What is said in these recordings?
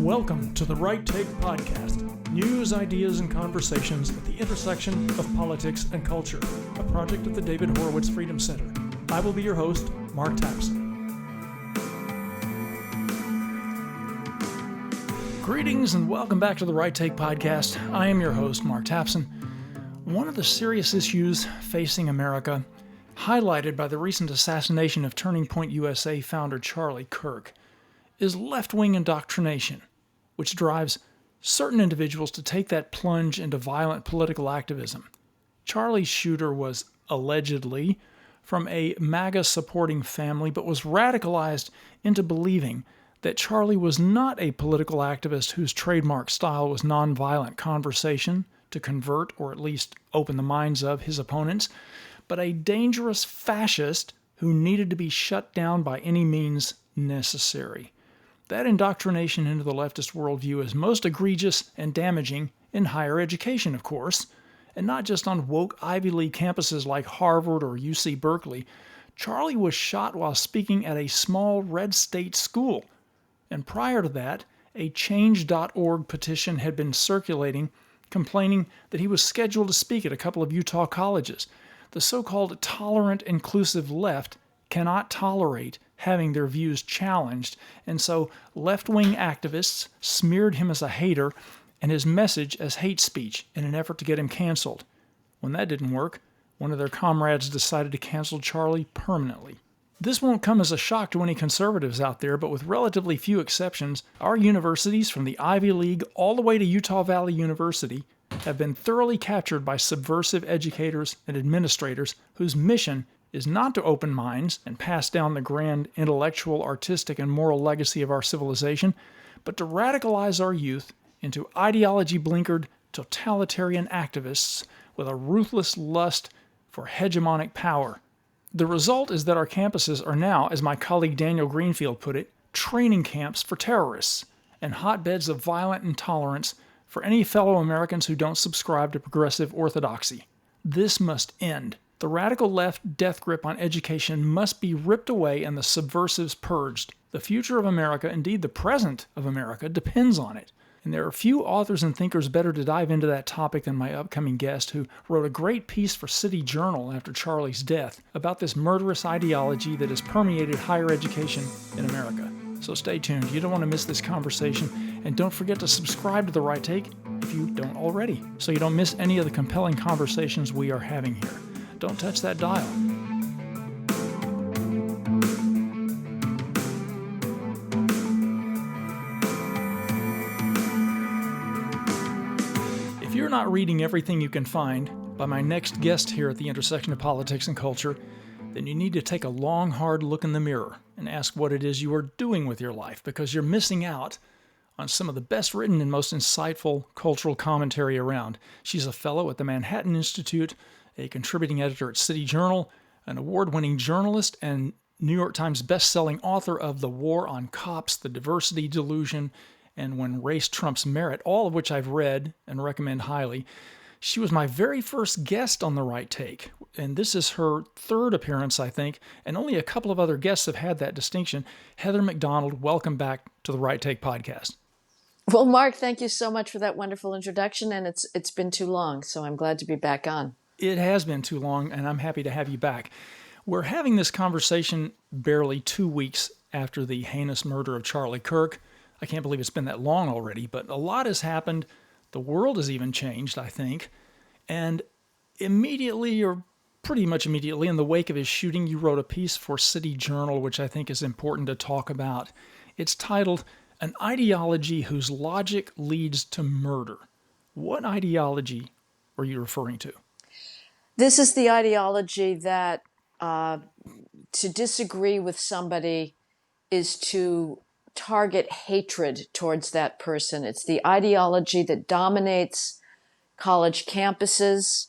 Welcome to the Right Take Podcast, news, ideas, and conversations at the intersection of politics and culture, a project of the David Horowitz Freedom Center. I will be your host, Mark Tapson. Greetings and welcome back to the Right Take Podcast. I am your host, Mark Tapson. One of the serious issues facing America, highlighted by the recent assassination of Turning Point USA founder Charlie Kirk, is left-wing indoctrination, which drives certain individuals to take that plunge into violent political activism. Charlie's shooter was allegedly from a MAGA-supporting family, but was radicalized into believing that Charlie was not a political activist whose trademark style was nonviolent conversation to convert or at least open the minds of his opponents, but a dangerous fascist who needed to be shut down by any means necessary. That indoctrination into the leftist worldview is most egregious and damaging in higher education, of course, and not just on woke Ivy League campuses like Harvard or UC Berkeley. Charlie was shot while speaking at a small red state school, and prior to that, a Change.org petition had been circulating complaining that he was scheduled to speak at a couple of Utah colleges. The so-called tolerant, inclusive left cannot tolerate having their views challenged, and so left-wing activists smeared him as a hater and his message as hate speech in an effort to get him canceled. When that didn't work, one of their comrades decided to cancel Charlie permanently. This won't come as a shock to any conservatives out there, but with relatively few exceptions, our universities, from the Ivy League all the way to Utah Valley University, have been thoroughly captured by subversive educators and administrators whose mission is not to open minds and pass down the grand intellectual, artistic, and moral legacy of our civilization, but to radicalize our youth into ideology-blinkered, totalitarian activists with a ruthless lust for hegemonic power. The result is that our campuses are now, as my colleague Daniel Greenfield put it, training camps for terrorists and hotbeds of violent intolerance for any fellow Americans who don't subscribe to progressive orthodoxy. This must end. The radical left death grip on education must be ripped away and the subversives purged. The future of America, indeed the present of America, depends on it. And there are few authors and thinkers better to dive into that topic than my upcoming guest, who wrote a great piece for City Journal after Charlie's death about this murderous ideology that has permeated higher education in America. So stay tuned. You don't want to miss this conversation. And don't forget to subscribe to The Right Take if you don't already, so you don't miss any of the compelling conversations we are having here. Don't touch that dial. If you're not reading everything you can find by my next guest here at the intersection of politics and culture, then you need to take a long, hard look in the mirror and ask what it is you are doing with your life, because you're missing out on some of the best written and most insightful cultural commentary around. She's a fellow at the Manhattan Institute, a contributing editor at City Journal, an award-winning journalist, and New York Times best-selling author of The War on Cops, The Diversity Delusion, and When Race Trumps Merit, all of which I've read and recommend highly. She was my very first guest on The Right Take, and this is her third appearance, I think, and only a couple of other guests have had that distinction. Heather McDonald, welcome back to The Right Take podcast. Well, Mark, thank you so much for that wonderful introduction, and it's been too long, so I'm glad to be back on. It has been too long, and I'm happy to have you back. We're having this conversation barely 2 weeks after the heinous murder of Charlie Kirk. I can't believe it's been that long already, but a lot has happened. The world has even changed, I think. And immediately, or pretty much immediately, in the wake of his shooting, you wrote a piece for City Journal, which I think is important to talk about. It's titled, "An Ideology Whose Logic Leads to Murder." What ideology were you referring to? This is the ideology that to disagree with somebody is to target hatred towards that person. It's the ideology that dominates college campuses.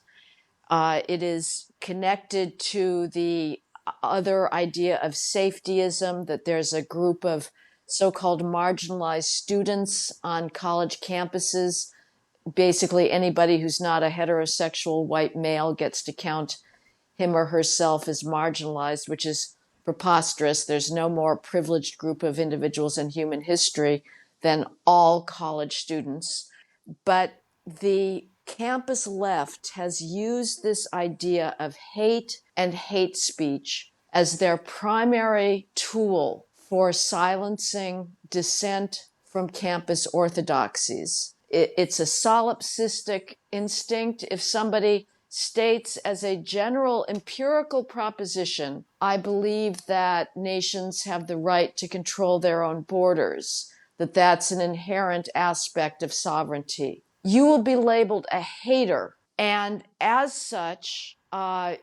It is connected to the other idea of safetyism, that there's a group of so-called marginalized students on college campuses. Basically, anybody who's not a heterosexual white male gets to count him or herself as marginalized, which is preposterous. There's no more privileged group of individuals in human history than all college students. But the campus left has used this idea of hate and hate speech as their primary tool for silencing dissent from campus orthodoxies. It's a solipsistic instinct. If somebody states as a general empirical proposition, I believe that nations have the right to control their own borders, that that's an inherent aspect of sovereignty, you will be labeled a hater. And as such,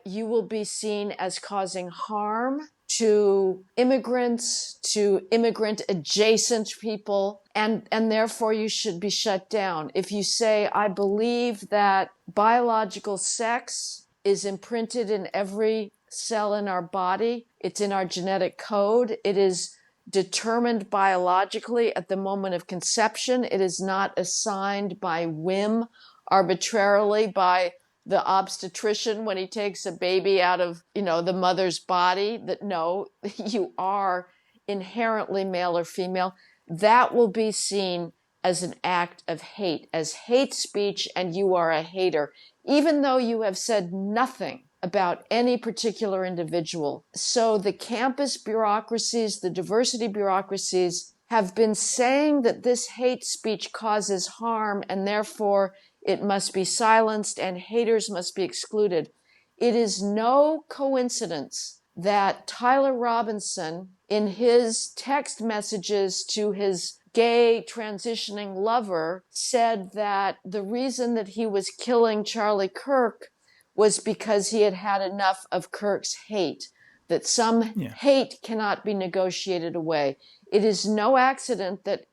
you will be seen as causing harm to immigrants, to immigrant adjacent people, and therefore you should be shut down. If you say, I believe that biological sex is imprinted in every cell in our body, it's in our genetic code, it is determined biologically at the moment of conception, it is not assigned by whim arbitrarily by the obstetrician when he takes a baby out of, the mother's body, that no, you are inherently male or female, that will be seen as an act of hate, as hate speech, and you are a hater, even though you have said nothing about any particular individual. So the campus bureaucracies, the diversity bureaucracies have been saying that this hate speech causes harm and therefore it must be silenced and haters must be excluded. It is no coincidence that Tyler Robinson, in his text messages to his gay transitioning lover, said that the reason that he was killing Charlie Kirk was because he had had enough of Kirk's hate, that some hate cannot be negotiated away. It is no accident that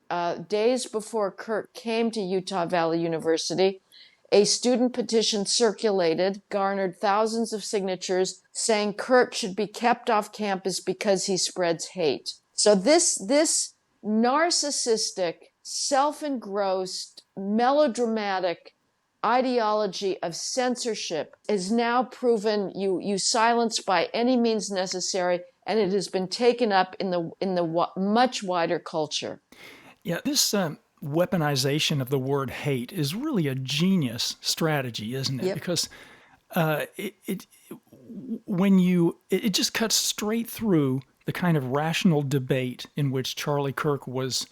days before Kirk came to Utah Valley University, a student petition circulated, garnered thousands of signatures, saying Kirk should be kept off campus because he spreads hate. So this narcissistic, self-engrossed, melodramatic ideology of censorship is now proven you silence by any means necessary, and it has been taken up in the much wider culture. Yeah, this weaponization of the word hate is really a genius strategy, isn't it? Yep. Because it just cuts straight through the kind of rational debate in which Charlie Kirk was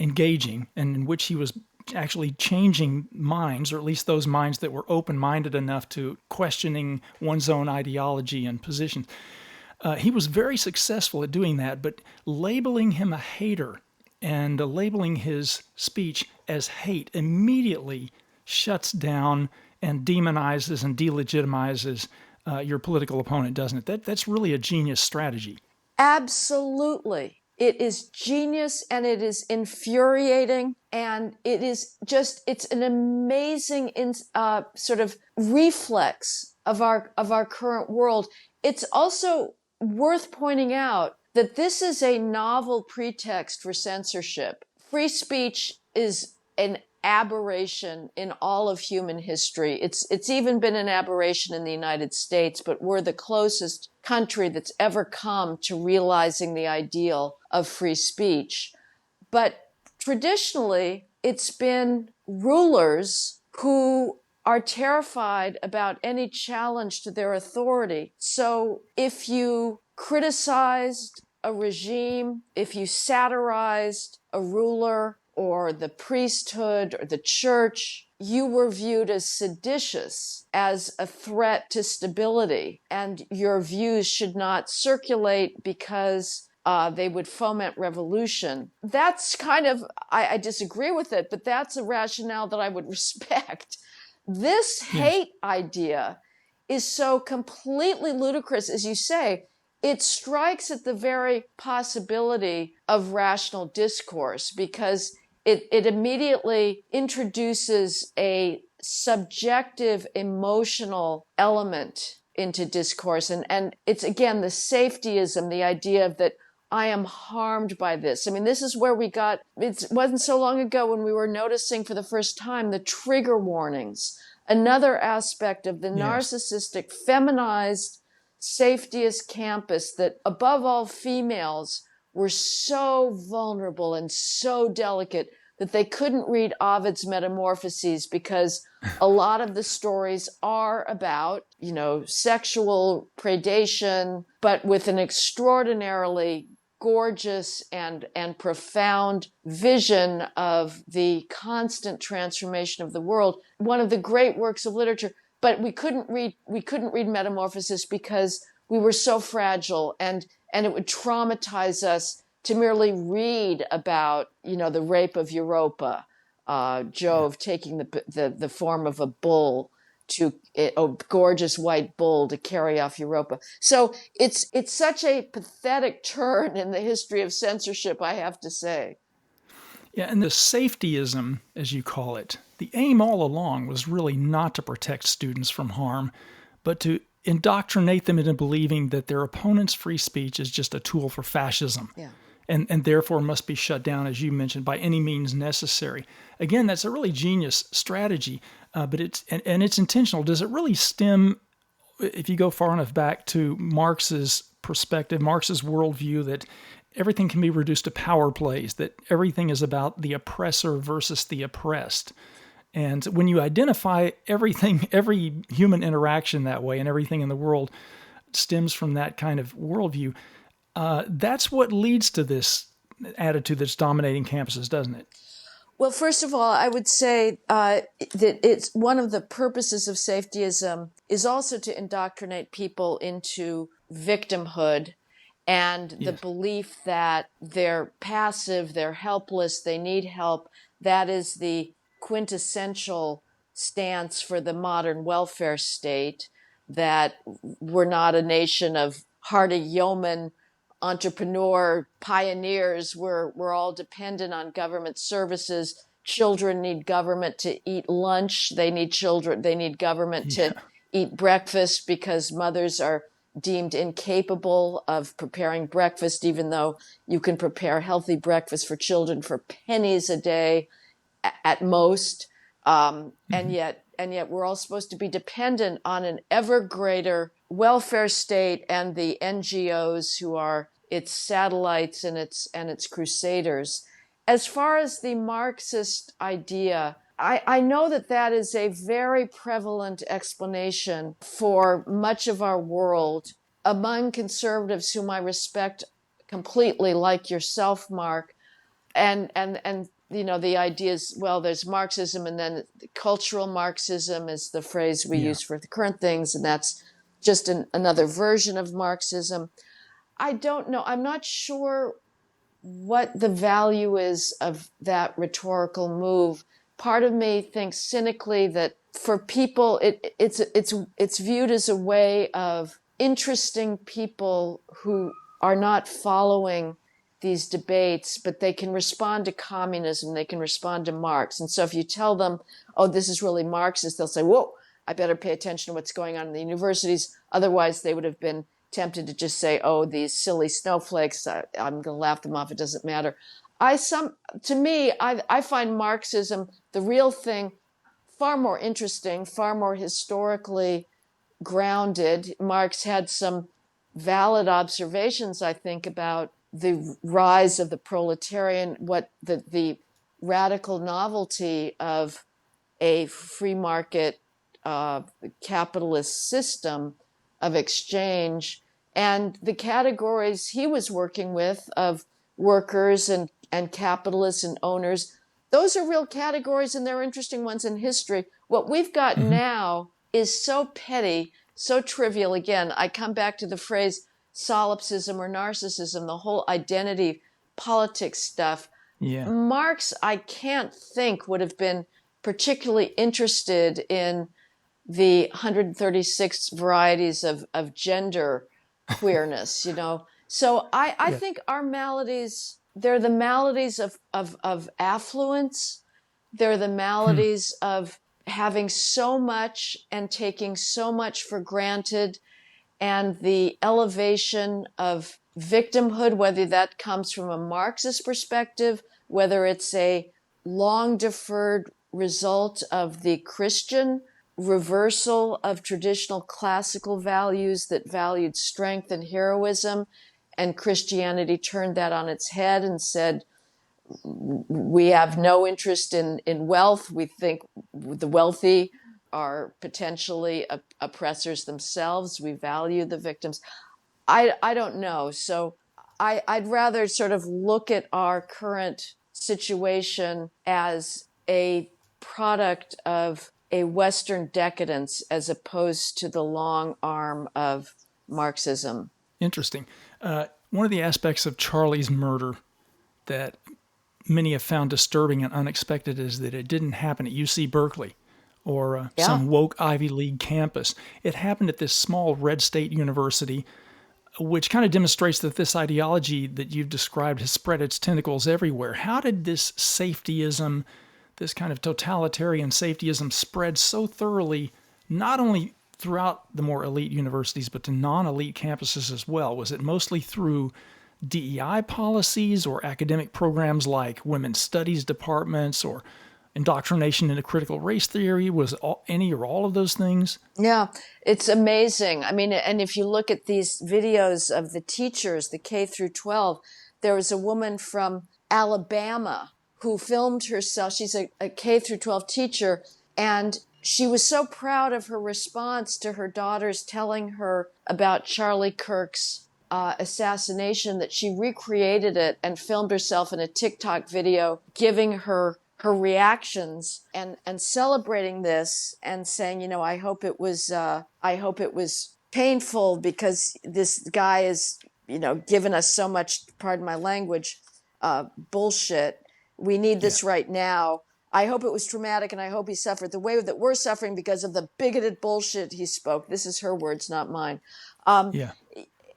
engaging, and in which he was actually changing minds, or at least those minds that were open-minded enough to questioning one's own ideology and position. He was very successful at doing that, but labeling him a hater and labeling his speech as hate immediately shuts down and demonizes and delegitimizes your political opponent, doesn't it? That's really a genius strategy. Absolutely. It is genius and it is infuriating, and it's an amazing sort of reflex of our current world. It's also worth pointing out that this is a novel pretext for censorship. Free speech is an aberration in all of human history. It's even been an aberration in the United States, but we're the closest country that's ever come to realizing the ideal of free speech. But traditionally, it's been rulers who are terrified about any challenge to their authority. So if you criticized a regime, if you satirized a ruler or the priesthood or the church, you were viewed as seditious, as a threat to stability, and your views should not circulate because they would foment revolution. That's kind of, I disagree with it, but that's a rationale that I would respect. This hate idea is so completely ludicrous, as you say. It strikes at the very possibility of rational discourse because it immediately introduces a subjective emotional element into discourse. And it's, again, the safetyism, the idea of that I am harmed by this. I mean, this is where it wasn't so long ago when we were noticing for the first time the trigger warnings, another aspect of the narcissistic, feminized, safetyist campus that above all females were so vulnerable and so delicate that they couldn't read Ovid's Metamorphoses because a lot of the stories are about, sexual predation, but with an extraordinarily gorgeous and profound vision of the constant transformation of the world. One of the great works of literature, but we couldn't read Metamorphoses because we were so fragile, and it would traumatize us to merely read about, the rape of Europa, Jove taking the form of a bull a gorgeous white bull to carry off Europa. So it's such a pathetic turn in the history of censorship, I have to say. Yeah, and the safetyism, as you call it, the aim all along was really not to protect students from harm, but to indoctrinate them into believing that their opponent's free speech is just a tool for fascism. Yeah. And therefore must be shut down, as you mentioned, by any means necessary. Again, that's a really genius strategy, but it's intentional. Does it really stem, if you go far enough back, to Marx's perspective, Marx's worldview that everything can be reduced to power plays, that everything is about the oppressor versus the oppressed? And when you identify everything, every human interaction that way, and everything in the world stems from that kind of worldview, that's what leads to this attitude that's dominating campuses, doesn't it? Well, first of all, I would say that it's one of the purposes of safetyism is also to indoctrinate people into victimhood and the belief that they're passive, they're helpless, they need help. That is the quintessential stance for the modern welfare state, that we're not a nation of hardy yeomen, entrepreneur pioneers. We're all dependent on government services. Children need government to eat lunch. They need government to eat breakfast because mothers are deemed incapable of preparing breakfast, even though you can prepare healthy breakfast for children for pennies a day at most. And yet we're all supposed to be dependent on an ever greater welfare state and the NGOs who are its satellites and its crusaders. As far as the Marxist idea, I know that is a very prevalent explanation for much of our world among conservatives whom I respect completely, like yourself, Mark. And the idea is, well, there's Marxism, and then cultural Marxism is the phrase we use for the current things, and that's just another version of Marxism. I don't know. I'm not sure what the value is of that rhetorical move. Part of me thinks cynically that for people, it's viewed as a way of interesting people who are not following these debates, but they can respond to communism, they can respond to Marx. And so if you tell them, oh, this is really Marxist, they'll say, whoa, I better pay attention to what's going on in the universities. Otherwise, they would have been tempted to just say, oh, these silly snowflakes, I'm going to laugh them off, it doesn't matter. I find Marxism, the real thing, far more interesting, far more historically grounded. Marx had some valid observations, I think, about the rise of the proletarian, what the radical novelty of a free market capitalist system of exchange, and the categories he was working with of workers and capitalists and owners. Those are real categories, and they're interesting ones in history. What we've got now is so petty, so trivial. Again, I come back to the phrase solipsism or narcissism, the whole identity politics stuff. Yeah. Marx, I can't think, would have been particularly interested in the 136 varieties of gender queerness, So I think our maladies, they're the maladies of affluence. They're the maladies of having so much and taking so much for granted, and the elevation of victimhood, whether that comes from a Marxist perspective, whether it's a long deferred result of the Christian reversal of traditional classical values that valued strength and heroism, and Christianity turned that on its head and said, we have no interest in wealth. We think the wealthy are potentially oppressors themselves. We value the victims. I don't know. So I'd rather sort of look at our current situation as a product of a Western decadence as opposed to the long arm of Marxism. Interesting. One of the aspects of Charlie's murder that many have found disturbing and unexpected is that it didn't happen at UC Berkeley or Yeah. some woke Ivy League campus. It happened at this small red state university, which kind of demonstrates that this ideology that you've described has spread its tentacles everywhere. How did this safetyism, this kind of totalitarian safetyism, spread so thoroughly, not only throughout the more elite universities, but to non-elite campuses as well? Was it mostly through DEI policies or academic programs like women's studies departments or indoctrination into critical race theory? Was any or all of those things? Yeah, it's amazing. I mean, and if you look at these videos of the teachers, the K through 12, there was a woman from Alabama who filmed herself. She's a K through 12 teacher, and she was so proud of her response to her daughters telling her about Charlie Kirk's assassination that she recreated it and filmed herself in a TikTok video, giving her reactions and celebrating this and saying, you know, I hope it was painful because this guy is, you know, given us so much, pardon my language, bullshit. We need this right now. I hope it was traumatic and I hope he suffered the way that we're suffering because of the bigoted bullshit he spoke. This is her words, not mine. Yeah.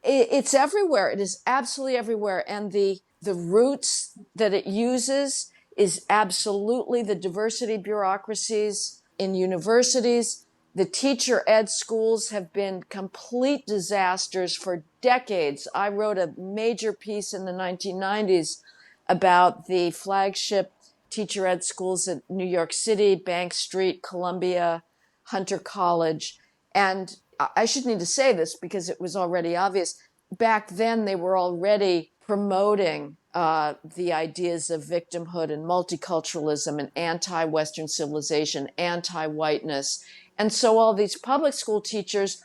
It's everywhere. It is absolutely everywhere. And the roots that it uses is absolutely the diversity bureaucracies in universities. The teacher ed schools have been complete disasters for decades. I wrote a major piece in the 1990s about the flagship teacher ed schools at New York City, Bank Street, Columbia, Hunter College. And I shouldn't need to say this because it was already obvious. Back then, they were already promoting the ideas of victimhood and multiculturalism and anti-Western civilization, anti-whiteness. And so all these public school teachers,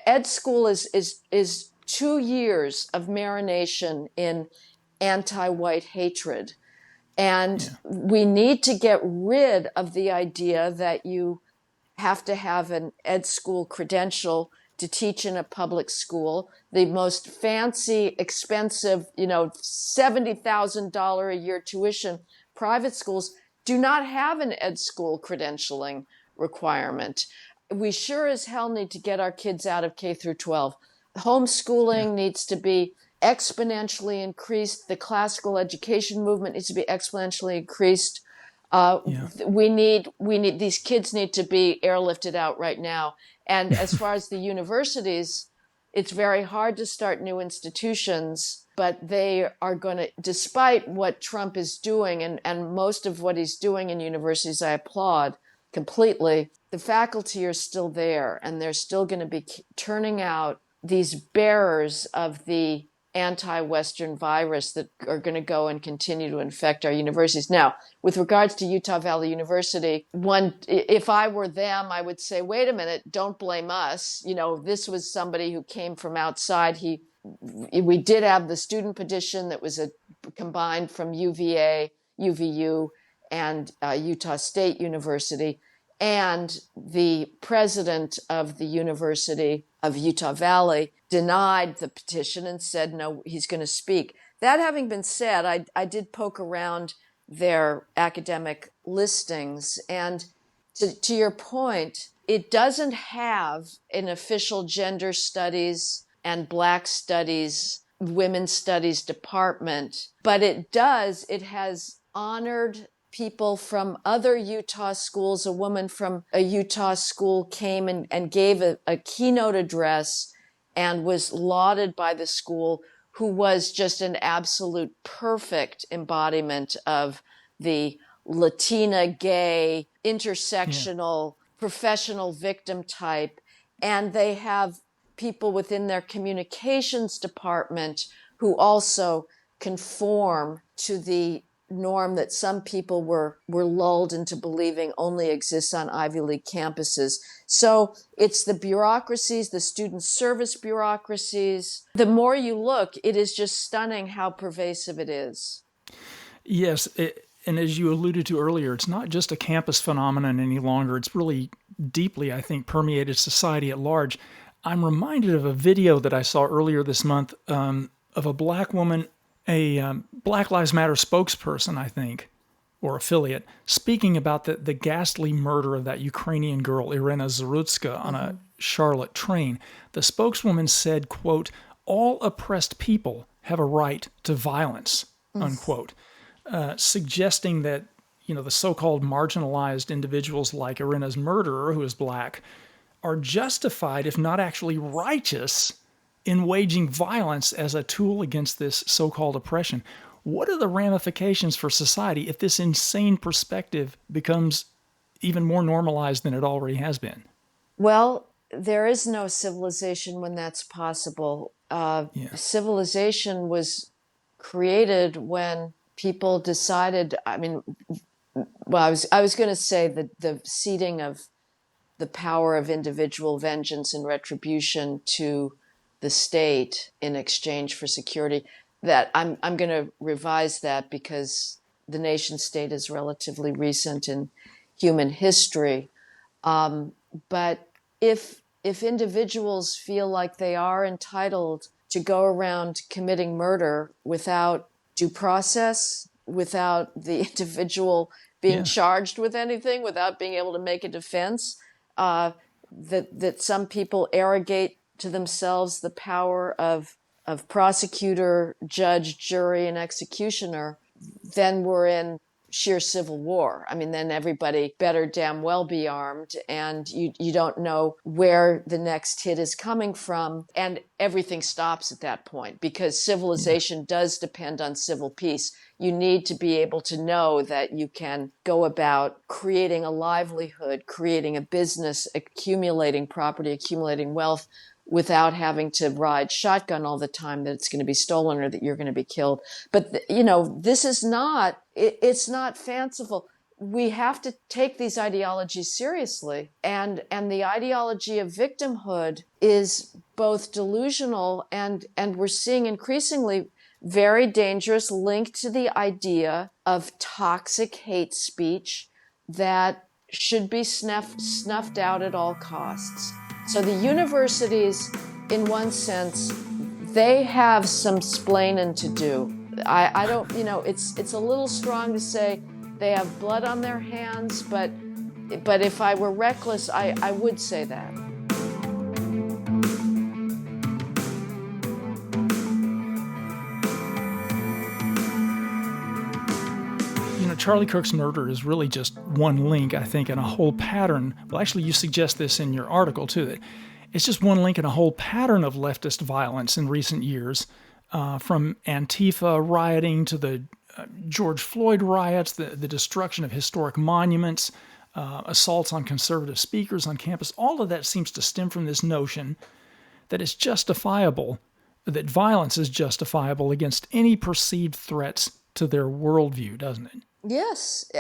ed school is 2 years of marination in anti-white hatred. And we need to get rid of the idea that you have to have an ed school credential to teach in a public school. The most fancy, expensive, you know, $70,000 a year tuition private schools do not have an ed school credentialing requirement. We sure as hell need to get our kids out of K through 12. Homeschooling needs to be exponentially increased. The classical education movement needs to be exponentially increased. We need these kids need to be airlifted out right now. And as far as the universities, it's very hard to start new institutions, but they are going to, despite what Trump is doing, and most of what he's doing in universities, I applaud completely. The faculty are still there, and they're still going to be turning out these bearers of the anti-Western virus that are going to go and continue to infect our universities. Now, with regards to Utah Valley University, if I were them, I would say, wait a minute, don't blame us. You know, this was somebody who came from outside. We did have the student petition that was combined from UVA, UVU, and Utah State University. And the president of the University of Utah Valley denied the petition and said, no, he's going to speak. That having been said, I did poke around their academic listings. And to your point, it doesn't have an official gender studies and Black studies, women's studies department, but it has honored people from other Utah schools. A woman from a Utah school came and gave a keynote address and was lauded by the school, who was just an absolute perfect embodiment of the Latina, gay, intersectional, professional victim type. And they have people within their communications department who also conform to the norm that some people were lulled into believing only exists on Ivy League campuses. So it's the bureaucracies, the student service bureaucracies. The more you look, it is just stunning how pervasive it is. Yes, and as you alluded to earlier, it's not just a campus phenomenon any longer. It's really deeply, I think, permeated society at large. I'm reminded of a video that I saw earlier this month of a black woman, a Black Lives Matter spokesperson, I think, or affiliate, speaking about the ghastly murder of that Ukrainian girl, Irina Zarutska, on a Charlotte train. The spokeswoman said, quote, "All oppressed people have a right to violence," unquote, suggesting that, the so-called marginalized individuals like Irina's murderer, who is black, are justified, if not actually righteous, in waging violence as a tool against this so-called oppression. What are the ramifications for society if this insane perspective becomes even more normalized than it already has been? Well, there is no civilization when that's possible. Civilization was created when people decided, I was going to say that the ceding of the power of individual vengeance and retribution to the state in exchange for security. That I'm going to revise that because the nation state is relatively recent in human history. But if individuals feel like they are entitled to go around committing murder without due process, without the individual being charged with anything, without being able to make a defense, that some people arrogate to themselves the power of prosecutor, judge, jury, and executioner, then we're in sheer civil war. Then everybody better damn well be armed, and you don't know where the next hit is coming from, and everything stops at that point because civilization does depend on civil peace. You need to be able to know that you can go about creating a livelihood, creating a business, accumulating property, accumulating wealth, without having to ride shotgun all the time that it's going to be stolen or that you're going to be killed. But, this is not, it's not fanciful. We have to take these ideologies seriously. And the ideology of victimhood is both delusional and we're seeing increasingly very dangerous, linked to the idea of toxic hate speech that should be snuffed out at all costs. So the universities, in one sense, they have some splaining to do. I don't, it's a little strong to say they have blood on their hands, but if I were reckless, I would say that. Charlie Kirk's murder is really just one link, I think, in a whole pattern. Well, actually, you suggest this in your article, too, that it's just one link in a whole pattern of leftist violence in recent years, from Antifa rioting to the George Floyd riots, the destruction of historic monuments, assaults on conservative speakers on campus. All of that seems to stem from this notion that it's justifiable, that violence is justifiable against any perceived threats to their worldview, doesn't it? Yes.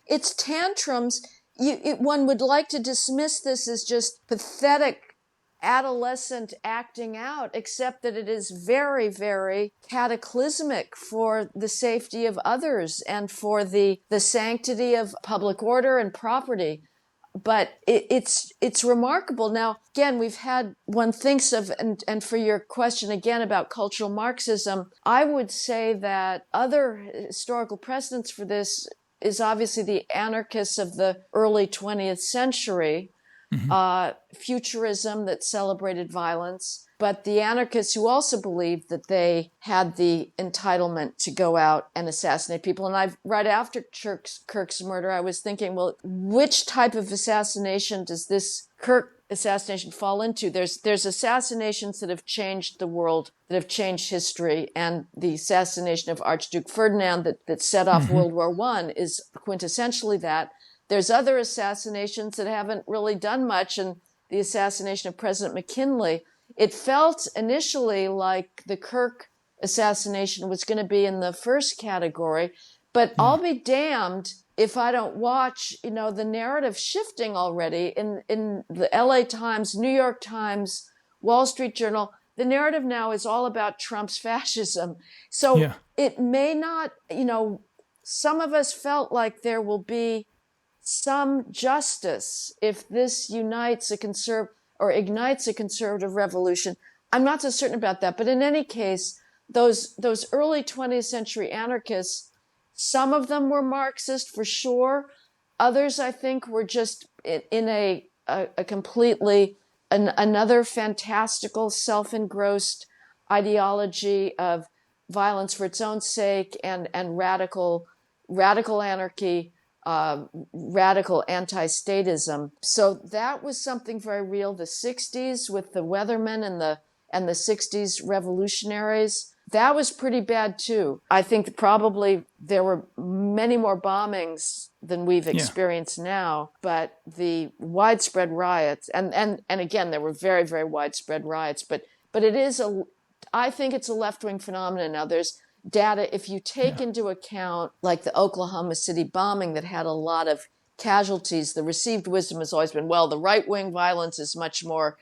It's tantrums. One would like to dismiss this as just pathetic adolescent acting out, except that it is very, very cataclysmic for the safety of others and for the sanctity of public order and property. But it's remarkable. Now, again, one thinks of, and for your question again about cultural Marxism, I would say that other historical precedents for this is obviously the anarchists of the early 20th century, futurism that celebrated violence, but the anarchists who also believed that they had the entitlement to go out and assassinate people. And right after Kirk's murder, I was thinking, well, which type of assassination does this Kirk assassination fall into? There's assassinations that have changed the world, that have changed history, and the assassination of Archduke Ferdinand that set off World War I is quintessentially that. There's other assassinations that haven't really done much, and the assassination of President McKinley. it felt initially like the Kirk assassination was going to be in the first category, but Yeah. I'll be damned if I don't watch, the narrative shifting already in the LA Times, New York Times, Wall Street Journal. The narrative now is all about Trump's fascism. So Yeah. it may not, some of us felt like there will be some justice if this unites or ignites a conservative revolution. I'm not so certain about that, but in any case, those early 20th century anarchists, some of them were Marxist for sure. Others, I think, were just in a completely another fantastical, self-engrossed ideology of violence for its own sake and radical anarchy, radical anti-statism. So that was something very real. The 60s with the Weathermen and the 60s revolutionaries, that was pretty bad too. I think probably there were many more bombings than we've experienced now, but the widespread riots, and again, there were very, very widespread riots, but I think it's a left-wing phenomenon now. There's data, if you take into account like the Oklahoma City bombing that had a lot of casualties, the received wisdom has always been, well, the right-wing violence is much more,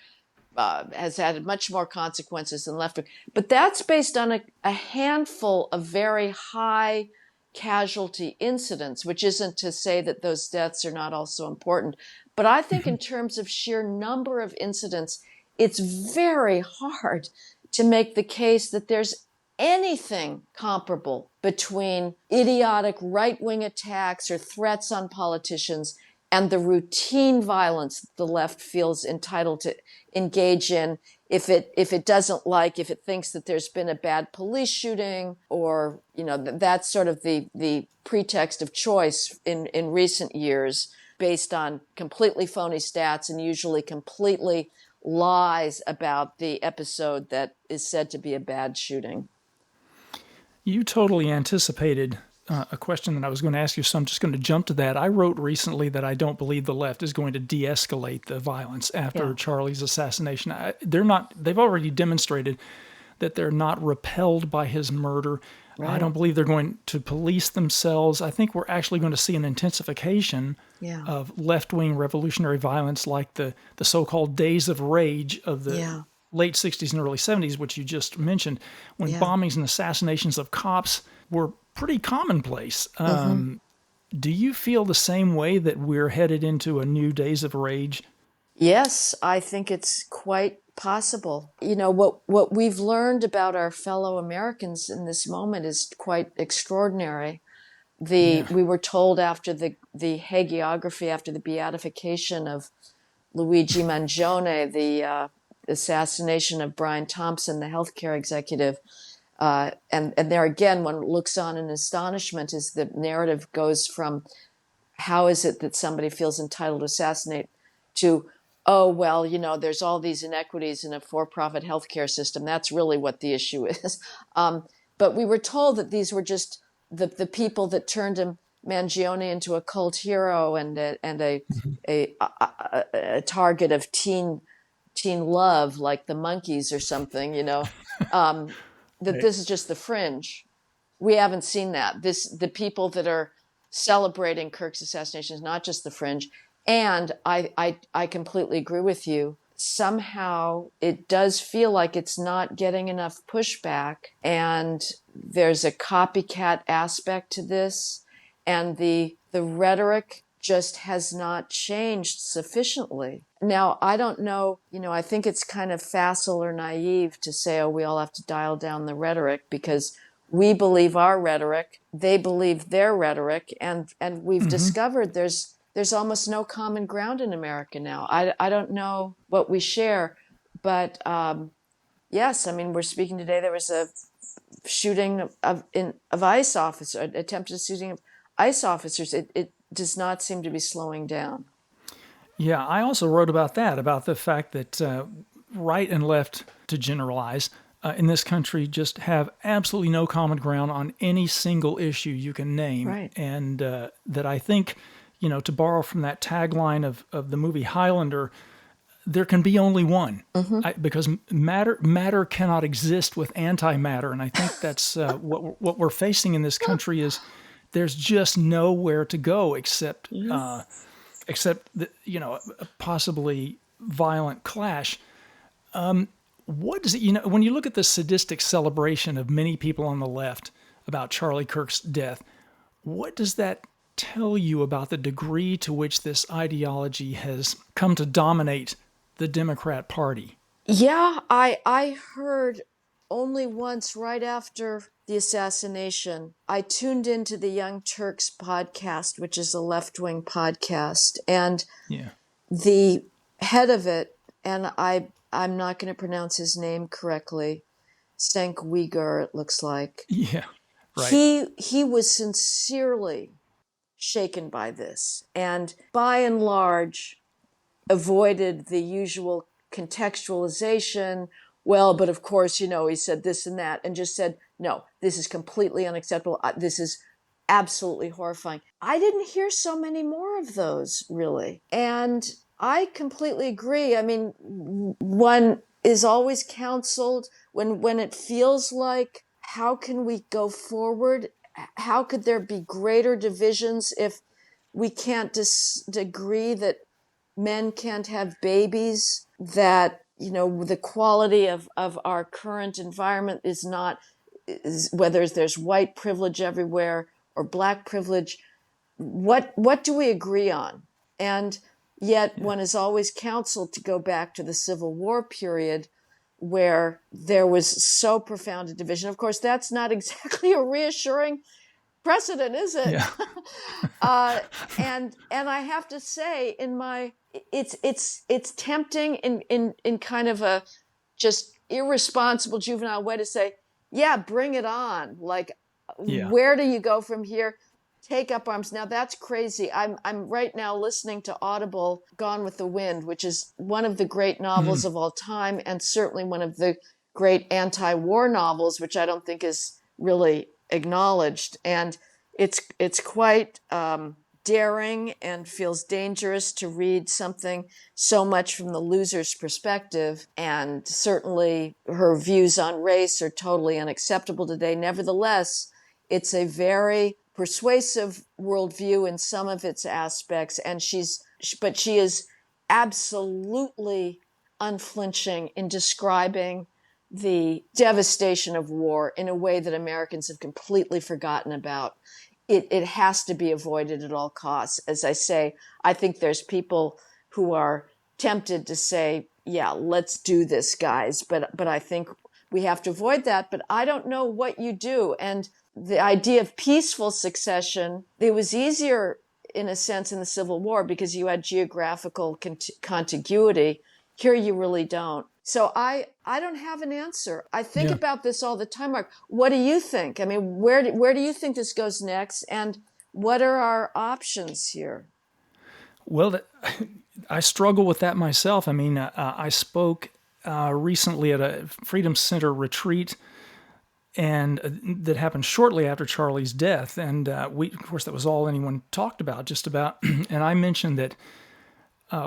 has had much more consequences than left-wing. But that's based on a handful of very high casualty incidents, which isn't to say that those deaths are not also important. But I think in terms of sheer number of incidents, it's very hard to make the case that there's anything comparable between idiotic right-wing attacks or threats on politicians and the routine violence the left feels entitled to engage in if it doesn't like, if it thinks that there's been a bad police shooting, or that's sort of the pretext of choice in recent years, based on completely phony stats and usually completely lies about the episode that is said to be a bad shooting. You totally anticipated a question that I was going to ask you, so I'm just going to jump to that. I wrote recently that I don't believe the left is going to de-escalate the violence after Charlie's assassination. They've already demonstrated that they're not repelled by his murder. Right. I don't believe they're going to police themselves. I think we're actually going to see an intensification of left-wing revolutionary violence, like the so-called days of rage of the late 60s and early 70s, which you just mentioned, when bombings and assassinations of cops were pretty commonplace. Do you feel the same way, that we're headed into a new days of rage? Yes, I think it's quite possible. What we've learned about our fellow Americans in this moment is quite extraordinary. We were told after the hagiography, after the beatification of Luigi Mangione, the assassination of Brian Thompson, the healthcare executive, and there again, one looks on in astonishment as the narrative goes from how is it that somebody feels entitled to assassinate to, oh, well, there's all these inequities in a for-profit healthcare system. That's really what the issue is. But we were told that these were just the people that turned Mangione into a cult hero and a target of teen love, like the Monkees or something, that this is just the fringe. We haven't seen that. The people that are celebrating Kirk's assassination is not just the fringe. And I completely agree with you. Somehow it does feel like it's not getting enough pushback, and there's a copycat aspect to this, and the rhetoric just has not changed sufficiently. Now, I don't know, I think it's kind of facile or naive to say, oh, we all have to dial down the rhetoric, because we believe our rhetoric, they believe their rhetoric, and we've discovered there's almost no common ground in America now. I don't know what we share, but yes, we're speaking today. There was a shooting of ICE officers, attempted shooting of ICE officers. It does not seem to be slowing down. Yeah, I also wrote about that, about the fact that right and left, to generalize, in this country just have absolutely no common ground on any single issue you can name. Right. And that I think, to borrow from that tagline of the movie Highlander, there can be only one, Mm-hmm. because matter cannot exist with antimatter, and I think that's what we're facing in this country is there's just nowhere to go except possibly violent clash. What does it, when you look at the sadistic celebration of many people on the left about Charlie Kirk's death, what does that tell you about the degree to which this ideology has come to dominate the Democrat Party? Yeah, I heard only once right after the assassination. I tuned into the Young Turks podcast, which is a left-wing podcast, and Yeah. the head of it, and I'm not going to pronounce his name correctly, Cenk Uygur, it looks like. Yeah. Right. He was sincerely shaken by this, and by and large avoided the usual contextualization. Well, but of course, he said this and that, and just said, no, this is completely unacceptable. This is absolutely horrifying. I didn't hear so many more of those, really. And I completely agree. I mean, one is always counseled when it feels like, how can we go forward? How could there be greater divisions if we can't agree that men can't have babies, that the quality of our current environment whether there's white privilege everywhere or black privilege, what do we agree on? And yet one is always counseled to go back to the Civil War period, where there was so profound a division. Of course, that's not exactly a reassuring precedent, is it? Yeah. And I have to say, it's tempting in kind of a just irresponsible juvenile way to say, yeah, bring it on. Like, Yeah. where do you go from here? Take up arms. Now that's crazy. I'm right now listening to Audible Gone with the Wind, which is one of the great novels of all time, and certainly one of the great anti-war novels, which I don't think is really acknowledged. And it's quite daring and feels dangerous to read something so much from the loser's perspective. And certainly her views on race are totally unacceptable today. Nevertheless, it's a very persuasive worldview in some of its aspects, and she is absolutely unflinching in describing the devastation of war in a way that Americans have completely forgotten about. It has to be avoided at all costs. As I say, I think there's people who are tempted to say, yeah, let's do this, guys. But I think we have to avoid that. But I don't know what you do. And the idea of peaceful succession, it was easier in a sense in the Civil War because you had geographical contiguity. Here you really don't. So I don't have an answer. I think about this all the time, Mark. What do you think? I mean, where do you think this goes next? And what are our options here? Well, I struggle with that myself. I mean, I spoke recently at a Freedom Center retreat, and that happened shortly after Charlie's death. And of course, that was all anyone talked about, just about. And I mentioned that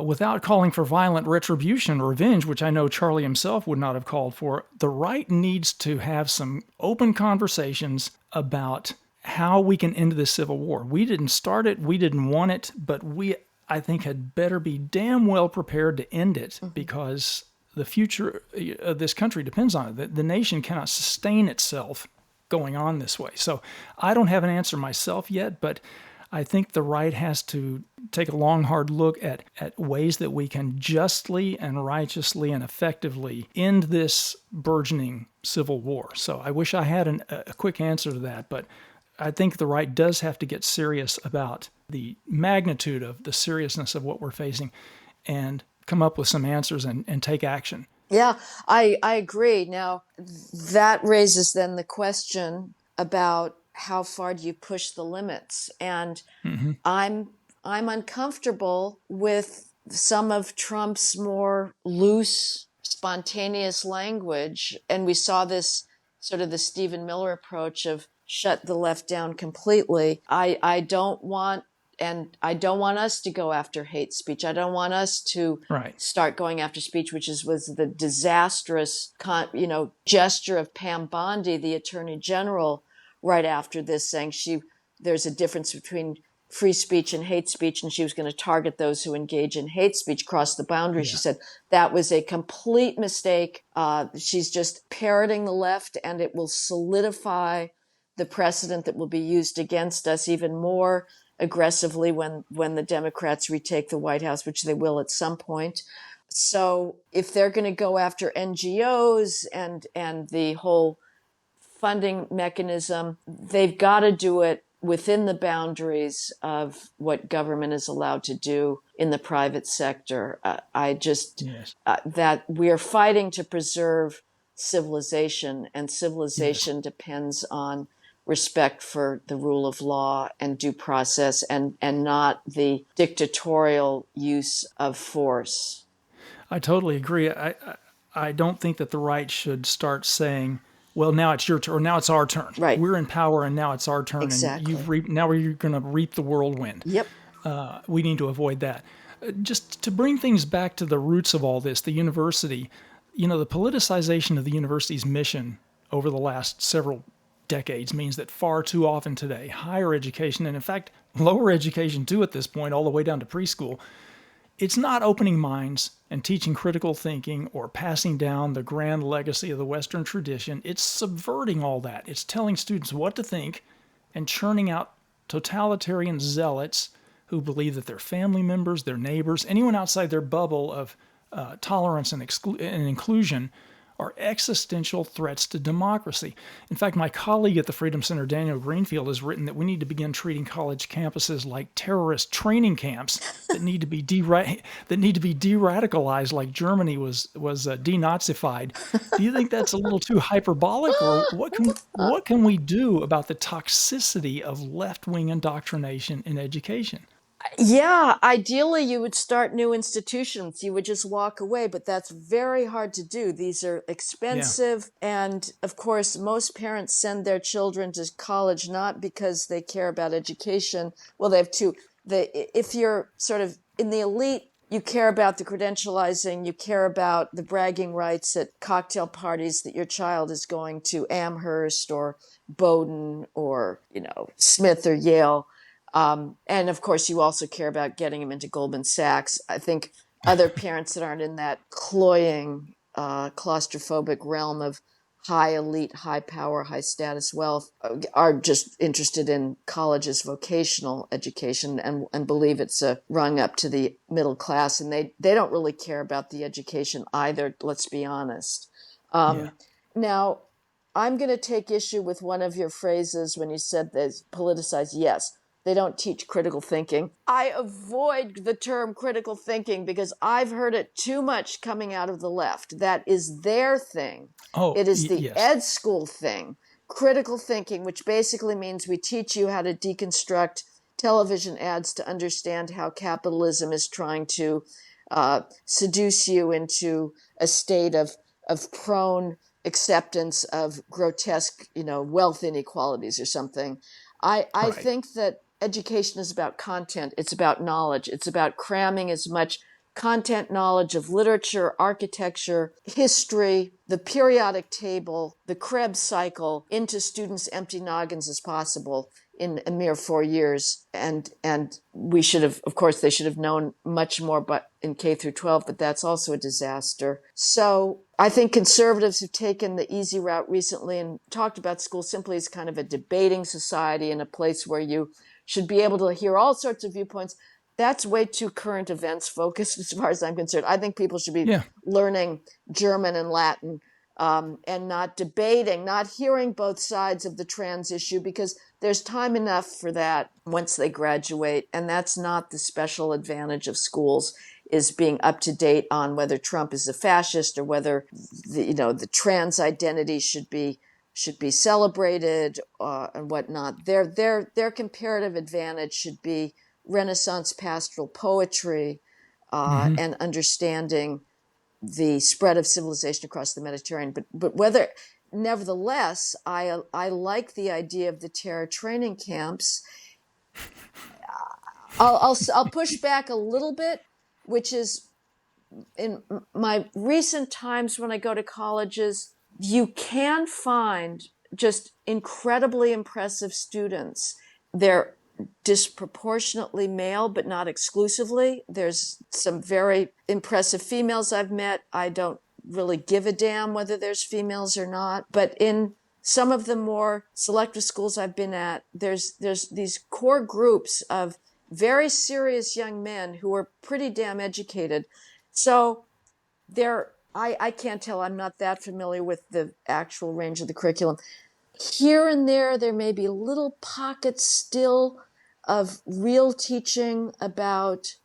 without calling for violent retribution or revenge, which I know Charlie himself would not have called for, the right needs to have some open conversations about how we can end this Civil War. We didn't start it, we didn't want it, but we, I think, had better be damn well prepared to end it, because the future of this country depends on it. The nation cannot sustain itself going on this way. So I don't have an answer myself yet, but I think the right has to take a long, hard look at ways that we can justly and righteously and effectively end this burgeoning civil war. So I wish I had a quick answer to that, but I think the right does have to get serious about the magnitude of the seriousness of what we're facing and come up with some answers and take action. Yeah, I agree. Now, that raises then the question about how far do you push the limits? And I'm uncomfortable with some of Trump's more loose, spontaneous language. And we saw this sort of the Stephen Miller approach of shut the left down completely. I don't want and I don't want us to go after hate speech. I don't want us to Right. start going after speech, which was the disastrous, gesture of Pam Bondi, the Attorney General, right after this, saying there's a difference between free speech and hate speech, and she was going to target those who engage in hate speech, cross the boundary. Yeah. She said that was a complete mistake. She's just parroting the left, and it will solidify the precedent that will be used against us even more aggressively when the Democrats retake the White House, which they will at some point. So if they're going to go after NGOs and the whole funding mechanism, they've got to do it within the boundaries of what government is allowed to do in the private sector. Yes. That we are fighting to preserve civilization, and civilization Yes. depends on respect for the rule of law and due process, and not the dictatorial use of force. I totally agree. I don't think that the right should start saying, well, now it's your turn, or now it's our turn. Right. We're in power, and now it's our turn, and Exactly. now you're going to reap the whirlwind. Yep. We need to avoid that. Just to bring things back to the roots of all this, the university, the politicization of the university's mission over the last several decades means that far too often today, higher education, and in fact, lower education too at this point, all the way down to preschool, it's not opening minds and teaching critical thinking or passing down the grand legacy of the Western tradition. It's subverting all that. It's telling students what to think and churning out totalitarian zealots who believe that their family members, their neighbors, anyone outside their bubble of tolerance and inclusion are existential threats to democracy. In fact, my colleague at the Freedom Center, Daniel Greenfield, has written that we need to begin treating college campuses like terrorist training camps that need to be de-radicalized, like Germany was denazified. Do you think that's a little too hyperbolic, or what can we do about the toxicity of left-wing indoctrination in education? Yeah, ideally you would start new institutions. You would just walk away, but that's very hard to do. These are Yeah. expensive. And of course, most parents send their children to college not because they care about education. Well, they have two. If you're sort of in the elite, you care about the credentializing, you care about the bragging rights at cocktail parties that your child is going to Amherst or Bowdoin or, Smith or Yale. And of course, you also care about getting them into Goldman Sachs. I think other parents that aren't in that cloying, claustrophobic realm of high elite, high power, high status wealth are just interested in college's vocational education and believe it's a rung up to the middle class. And they don't really care about the education either, let's be honest. Yeah. Now, I'm going to take issue with one of your phrases when you said there's politicized. Yes, they don't teach critical thinking. I avoid the term critical thinking because I've heard it too much coming out of the left. That is their thing. Oh, It is the yes. ed school thing. Critical thinking, which basically means we teach you how to deconstruct television ads to understand how capitalism is trying to seduce you into a state of prone acceptance of grotesque, wealth inequalities or something. I Right. think that education is about content. It's about knowledge. It's about cramming as much content knowledge of literature, architecture, history, the periodic table, the Krebs cycle into students' empty noggins as possible in a mere 4 years. And we should have, of course, they should have known much more, but in K through 12, but that's also a disaster. So I think conservatives have taken the easy route recently and talked about school simply as kind of a debating society and a place where you should be able to hear all sorts of viewpoints. That's way too current events focused as far as I'm concerned. I think people should be Yeah. learning German and Latin and not debating, not hearing both sides of the trans issue, because there's time enough for that once they graduate. And that's not the special advantage of schools, is being up to date on whether Trump is a fascist or whether the trans identity should be celebrated and whatnot. Their comparative advantage should be Renaissance pastoral poetry and understanding the spread of civilization across the Mediterranean. But nevertheless, I like the idea of the terror training camps. I'll push back a little bit, which is in my recent times when I go to colleges, you can find just incredibly impressive students. They're disproportionately male, but not exclusively. There's some very impressive females I've met. I don't really give a damn whether there's females or not. But in some of the more selective schools I've been at, there's these core groups of very serious young men who are pretty damn educated. So I can't tell. I'm not that familiar with the actual range of the curriculum. Here and there may be little pockets still of real teaching about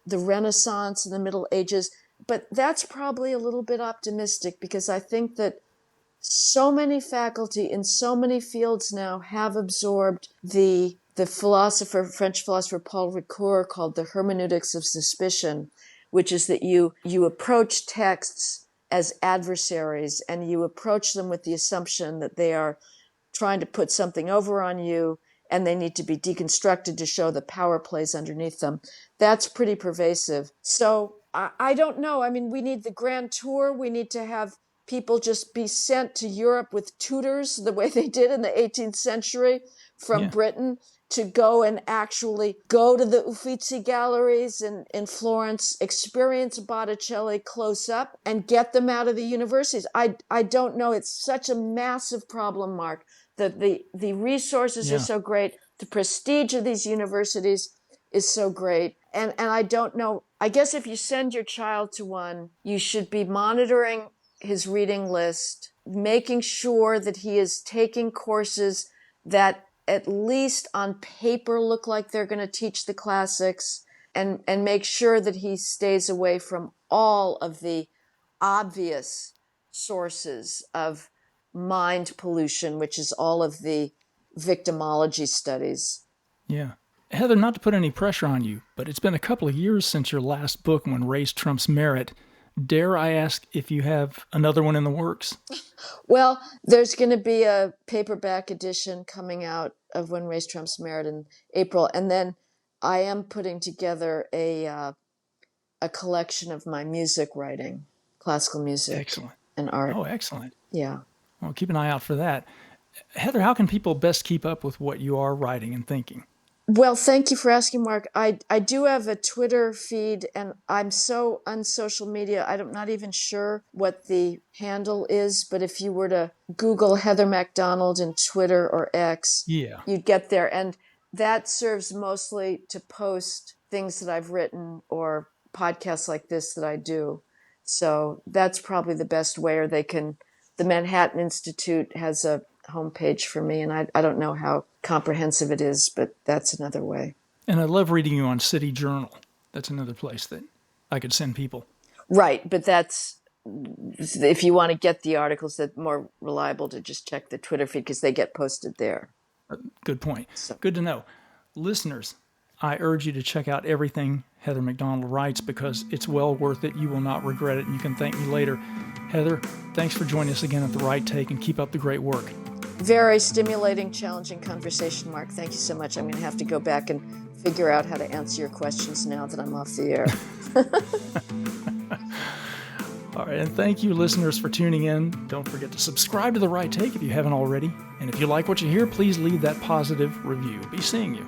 the Renaissance and the Middle Ages, but that's probably a little bit optimistic because I think that so many faculty in so many fields now have absorbed the French philosopher Paul Ricoeur called the hermeneutics of suspicion, which is that you approach texts as adversaries and you approach them with the assumption that they are trying to put something over on you and they need to be deconstructed to show the power plays underneath them. That's pretty pervasive. So I don't know. I mean, we need the grand tour. We need to have people just be sent to Europe with tutors the way they did in the 18th century from Britain to go and actually go to the Uffizi galleries in Florence, experience Botticelli close up and get them out of the universities. I don't know. It's such a massive problem, Mark. The resources are so great. The prestige of these universities is so great. And I don't know. I guess if you send your child to one, you should be monitoring his reading list, making sure that he is taking courses that at least on paper look like they're going to teach the classics, and make sure that he stays away from all of the obvious sources of mind pollution, which is all of the victimology studies. Yeah. Heather, not to put any pressure on you, but it's been a couple of years since your last book, When Race Trumps Merit. Dare I ask if you have another one in the works? Well, there's going to be a paperback edition coming out of When Race Trumps Merit in April. And then I am putting together a collection of my music writing, classical music and art. Oh, excellent. Yeah. Well, keep an eye out for that. Heather, how can people best keep up with what you are writing and thinking? Well, thank you for asking, Mark. I do have a Twitter feed, and I'm so on social media, I'm not even sure what the handle is, but if you were to Google Heather MacDonald in Twitter or X, you'd get there. And that serves mostly to post things that I've written or podcasts like this that I do. So that's probably the best way, or the Manhattan Institute has a homepage for me, and I don't know how comprehensive it is, but that's another way. And I love reading you on City Journal. That's another place that I could send people. Right, but that's, if you want to get the articles, that's more reliable to just check the Twitter feed because they get posted there. Good point. Good to know. Listeners, I urge you to check out everything Heather MacDonald writes because it's well worth it. You will not regret it, and you can thank me later. Heather, thanks for joining us again at The Right Take, and keep up the great work. Very stimulating, challenging conversation, Mark. Thank you so much. I'm going to have to go back and figure out how to answer your questions now that I'm off the air. All right, and thank you, listeners, for tuning in. Don't forget to subscribe to The Right Take if you haven't already. And if you like what you hear, please leave that positive review. Be seeing you.